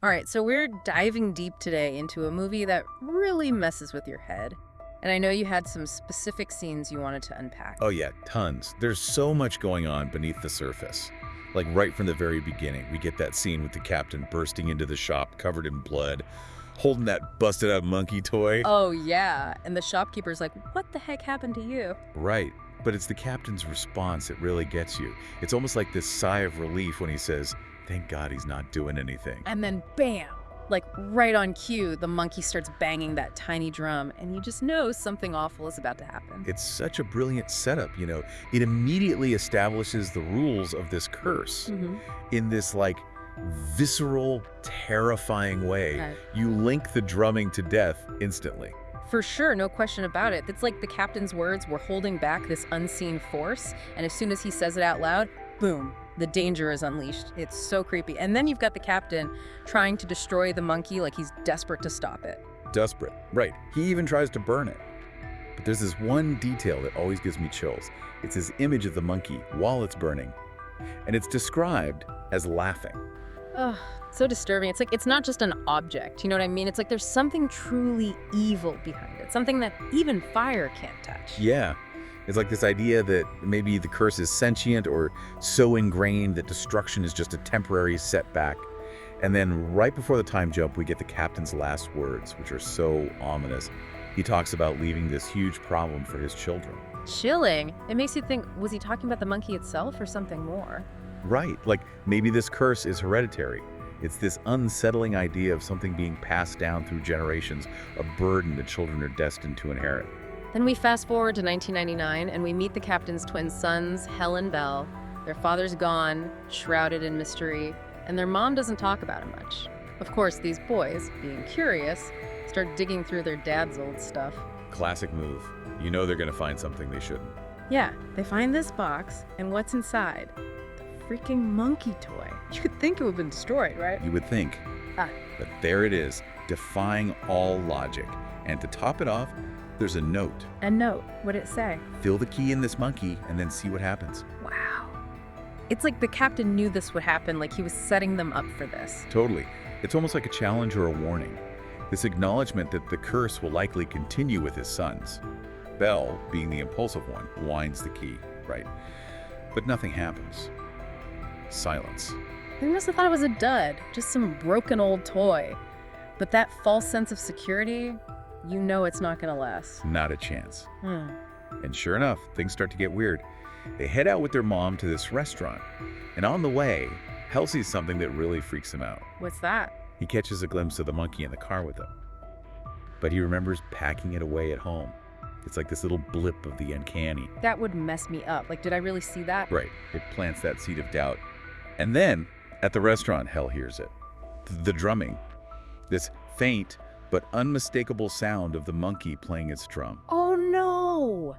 All right, so we're diving deep today into a movie that really messes with your head. And I know you had some specific scenes you wanted to unpack. Oh yeah, tons. There's so much going on beneath the surface. Like right from the very beginning, we get that scene with the captain bursting into the shop covered in blood, holding that busted out monkey toy. Oh, yeah. And the shopkeeper's like, what the heck happened to you? Right. But it's the captain's response that really gets you. It's almost like this sigh of relief when he says, "Thank God he's not doing anything." And then bam! Like right on cue, the monkey starts banging that tiny drum, and you just know something awful is about to happen. It's such a brilliant setup, It immediately establishes the rules of this curse in this visceral, terrifying way. Right. You link the drumming to death instantly. For sure, no question about it. It's like the captain's words were holding back this unseen force, and as soon as he says it out loud, boom, the danger is unleashed. It's so creepy. And then you've got the captain trying to destroy the monkey like he's desperate to stop it. Desperate. Right. He even tries to burn it. But there's this one detail that always gives me chills. It's his image of the monkey while it's burning. And it's described as laughing. Ugh, so disturbing. It's like it's not just an object, you know what I mean? It's like there's something truly evil behind it, something that even fire can't touch. Yeah. It's like this idea that maybe the curse is sentient or so ingrained that destruction is just a temporary setback. And then right before the time jump, we get the captain's last words, which are so ominous. He talks about leaving this huge problem for his children. Chilling. It makes you think, was he talking about the monkey itself or something more? Right, like maybe this curse is hereditary. It's this unsettling idea of something being passed down through generations, a burden that children are destined to inherit. Then we fast forward to 1999 and we meet the captain's twin sons, Hel and Belle. Their father's gone, shrouded in mystery, and their mom doesn't talk about him much. Of course, these boys, being curious, start digging through their dad's old stuff. Classic move. You know they're gonna find something they shouldn't. Yeah, they find this box, and what's inside? The freaking monkey toy. You'd think it would have been destroyed, right? You would think. Ah. But there it is, defying all logic. And to top it off, there's a note. A note. What'd it say? Fill the key in this monkey and then see what happens. Wow. It's like the captain knew this would happen, like he was setting them up for this. Totally. It's almost like a challenge or a warning. This acknowledgement that the curse will likely continue with his sons. Belle, being the impulsive one, winds the key, right? But nothing happens. Silence. They must have thought it was a dud, just some broken old toy. But that false sense of security, you know it's not gonna last. Not a chance. And sure enough, things start to get weird. They head out with their mom to this restaurant. And on the way, Hel sees something that really freaks him out. What's that? He catches a glimpse of the monkey in the car with them. But he remembers packing it away at home. It's like this little blip of the uncanny. That would mess me up. Like, did I really see that? Right. It plants that seed of doubt. And then, at the restaurant, Hel hears it. The drumming. This faint but unmistakable sound of the monkey playing its drum. Oh no!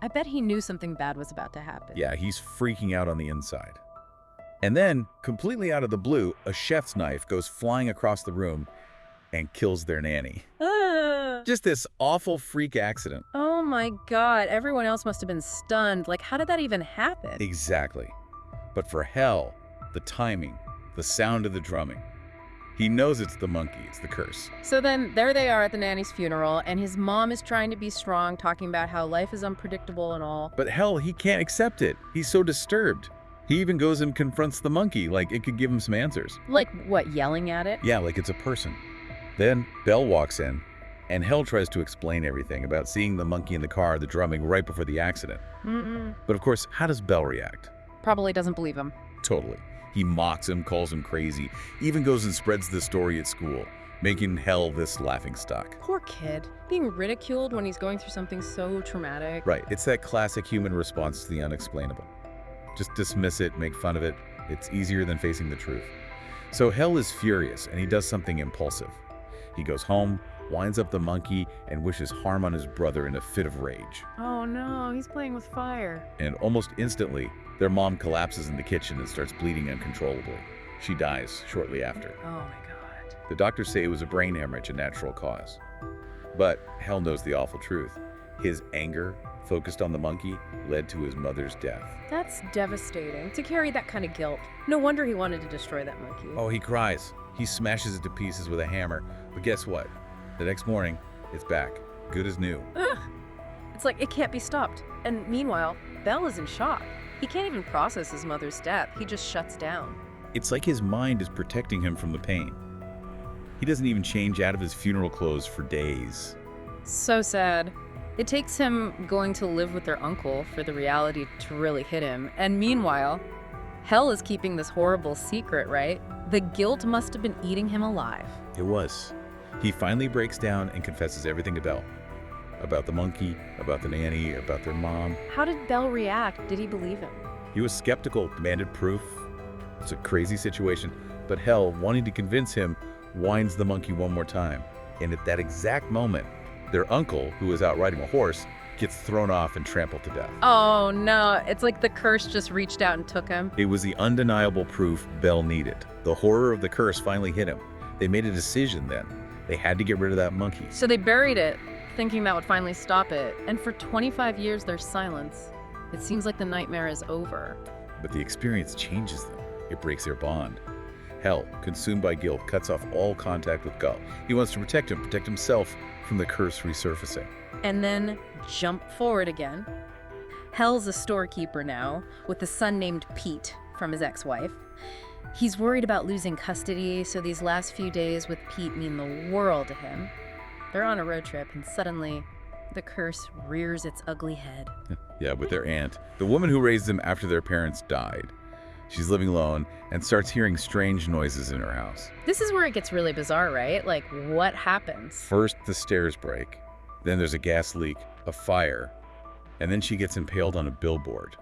I bet he knew something bad was about to happen. Yeah, he's freaking out on the inside. And then, completely out of the blue, a chef's knife goes flying across the room and kills their nanny. Just this awful freak accident. Oh my god, everyone else must have been stunned. Like, how did that even happen? Exactly. But for Hel, the timing, the sound of the drumming, he knows it's the monkey, it's the curse. So then, there they are at the nanny's funeral, and his mom is trying to be strong, talking about how life is unpredictable and all. But Hel, he can't accept it. He's so disturbed. He even goes and confronts the monkey, like it could give him some answers. Like, what, yelling at it? Yeah, like it's a person. Then Belle walks in, and Hel tries to explain everything about seeing the monkey in the car, the drumming, right before the accident. But of course, how does Belle react? Probably doesn't believe him. Totally. He mocks him, calls him crazy, even goes and spreads the story at school, making Hel this laughingstock. Poor kid. Being ridiculed when he's going through something so traumatic. Right, it's that classic human response to the unexplainable. Just dismiss it, make fun of it. It's easier than facing the truth. So Hel is furious, and he does something impulsive. He goes home, winds up the monkey, and wishes harm on his brother in a fit of rage. Oh no, he's playing with fire. And almost instantly, their mom collapses in the kitchen and starts bleeding uncontrollably. She dies shortly after. Oh my god. The doctors say it was a brain hemorrhage, a natural cause. But Hel knows the awful truth. His anger, focused on the monkey, led to his mother's death. That's devastating, to carry that kind of guilt. No wonder he wanted to destroy that monkey. Oh, he cries. He smashes it to pieces with a hammer, but guess what? The next morning, it's back, good as new. Ugh. It's like it can't be stopped. And meanwhile, Bell is in shock. He can't even process his mother's death. He just shuts down. It's like his mind is protecting him from the pain. He doesn't even change out of his funeral clothes for days. So sad. It takes him going to live with their uncle for the reality to really hit him. And meanwhile, Hell is keeping this horrible secret, right? The guilt must have been eating him alive. It was. He finally breaks down and confesses everything to Bell. About the monkey, about the nanny, about their mom. How did Bell react? Did he believe him? He was skeptical, demanded proof. It's a crazy situation, but Hell, wanting to convince him, winds the monkey one more time. And at that exact moment, their uncle, who is out riding a horse, gets thrown off and trampled to death. Oh no, it's like the curse just reached out and took him. It was the undeniable proof Bell needed. The horror of the curse finally hit him. They made a decision then. They had to get rid of that monkey. So they buried it, thinking that would finally stop it. And for 25 years, there's silence. It seems like the nightmare is over. But the experience changes them. It breaks their bond. Hell, consumed by guilt, cuts off all contact with Gull. He wants to protect him, protect himself from the curse resurfacing. And then jump forward again. Hell's a storekeeper now, with a son named Pete from his ex-wife. He's worried about losing custody, so these last few days with Pete mean the world to him. They're on a road trip, and suddenly, the curse rears its ugly head. Yeah, with their aunt, the woman who raised them after their parents died. She's living alone and starts hearing strange noises in her house. This is where it gets really bizarre, right? Like, what happens? First, the stairs break. Then there's a gas leak, a fire, and then she gets impaled on a billboard.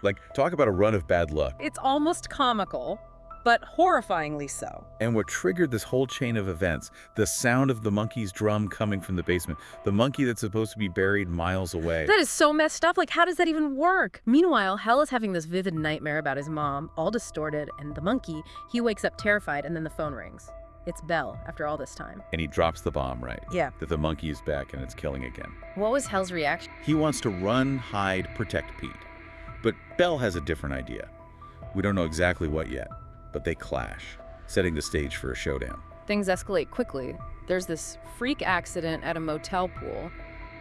Like, talk about a run of bad luck. It's almost comical, but horrifyingly so. And what triggered this whole chain of events, the sound of the monkey's drum coming from the basement, the monkey that's supposed to be buried miles away. That is so messed up. Like, how does that even work? Meanwhile, Hell is having this vivid nightmare about his mom, all distorted, and the monkey, he wakes up terrified, and then the phone rings. It's Bell after all this time. And he drops the bomb, right? Yeah. That the monkey is back and it's killing again. What was Hell's reaction? He wants to run, hide, protect Pete. But Bell has a different idea. We don't know exactly what yet, but they clash, setting the stage for a showdown. Things escalate quickly. There's this freak accident at a motel pool.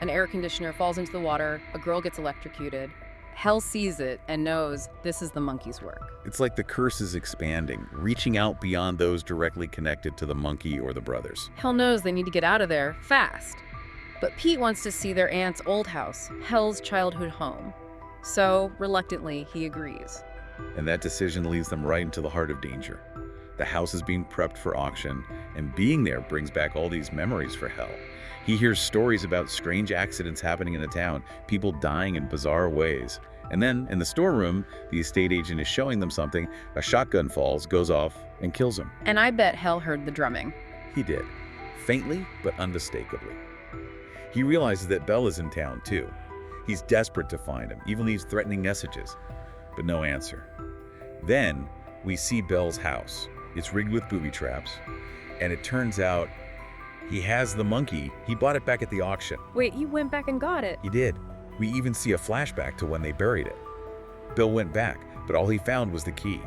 An air conditioner falls into the water, a girl gets electrocuted. Hell sees it and knows this is the monkey's work. It's like the curse is expanding, reaching out beyond those directly connected to the monkey or the brothers. Hell knows they need to get out of there fast. But Pete wants to see their aunt's old house, Hell's childhood home. So, reluctantly, he agrees. And that decision leads them right into the heart of danger. The house is being prepped for auction, and being there brings back all these memories for Hell. He hears stories about strange accidents happening in the town, people dying in bizarre ways. And then, in the storeroom, the estate agent is showing them something. A shotgun falls, goes off, and kills him. And I bet Hell heard the drumming. He did. Faintly, but unmistakably. He realizes that Bell is in town, too. He's desperate to find him, even leaves threatening messages. But no answer. Then, we see Bell's house. It's rigged with booby traps. And it turns out he has the monkey. He bought it back at the auction. Wait, you went back and got it? He did. We even see a flashback to when they buried it. Bill went back, but all he found was the key.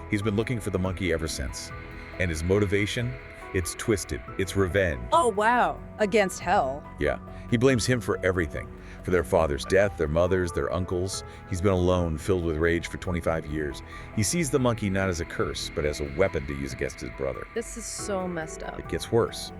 He's been looking for the monkey ever since. And his motivation? It's twisted. It's revenge. Oh, wow. Against Hell. Yeah. He blames him for everything. For their father's death, their mother's, their uncle's. He's been alone, filled with rage for 25 years. He sees the monkey not as a curse, but as a weapon to use against his brother. This is so messed up. It gets worse.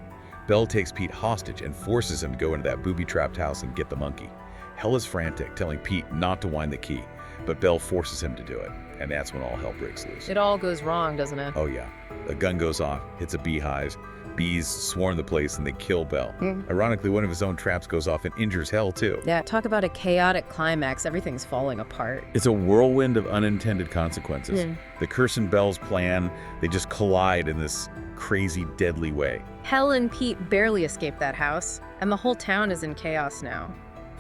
Bell takes Pete hostage and forces him to go into that booby-trapped house and get the monkey. Hell is frantic, telling Pete not to wind the key, but Bell forces him to do it, and that's when all hell breaks loose. It all goes wrong, doesn't it? Oh yeah. A gun goes off, hits a beehive. Bees swarm the place and they kill Bell. Ironically, one of his own traps goes off and injures Hell too. Yeah, talk about a chaotic climax. Everything's falling apart. It's a whirlwind of unintended consequences. Yeah. The curse and Bell's plan, they just collide in this crazy, deadly way. Hell and Pete barely escape that house, and the whole town is in chaos now.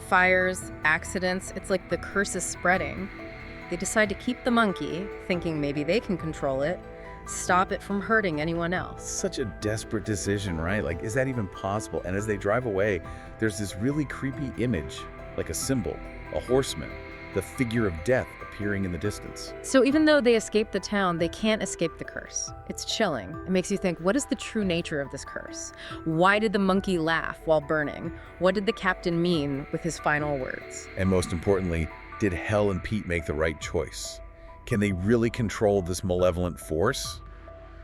Fires, accidents, it's like the curse is spreading. They decide to keep the monkey, thinking maybe they can control it, stop it from hurting anyone else. Such a desperate decision, right? Like, is that even possible? And as they drive away, there's this really creepy image, like a symbol, a horseman, the figure of death appearing in the distance. So even though they escape the town, they can't escape the curse. It's chilling. It makes you think, what is the true nature of this curse? Why did the monkey laugh while burning? What did the captain mean with his final words? And most importantly, did Hel and Pete make the right choice? Can they really control this malevolent force?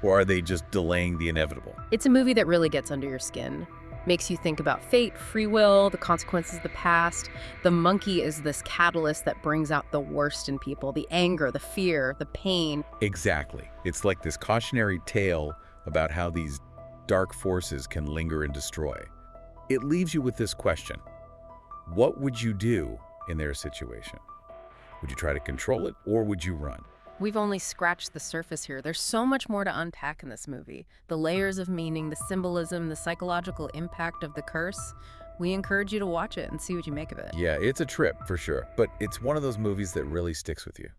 Or are they just delaying the inevitable? It's a movie that really gets under your skin. Makes you think about fate, free will, the consequences of the past. The monkey is this catalyst that brings out the worst in people, the anger, the fear, the pain. Exactly. It's like this cautionary tale about how these dark forces can linger and destroy. It leaves you with this question. What would you do in their situation? Would you try to control it, or would you run? We've only scratched the surface here. There's so much more to unpack in this movie. The layers of meaning, the symbolism, the psychological impact of the curse. We encourage you to watch it and see what you make of it. Yeah, it's a trip for sure, but it's one of those movies that really sticks with you.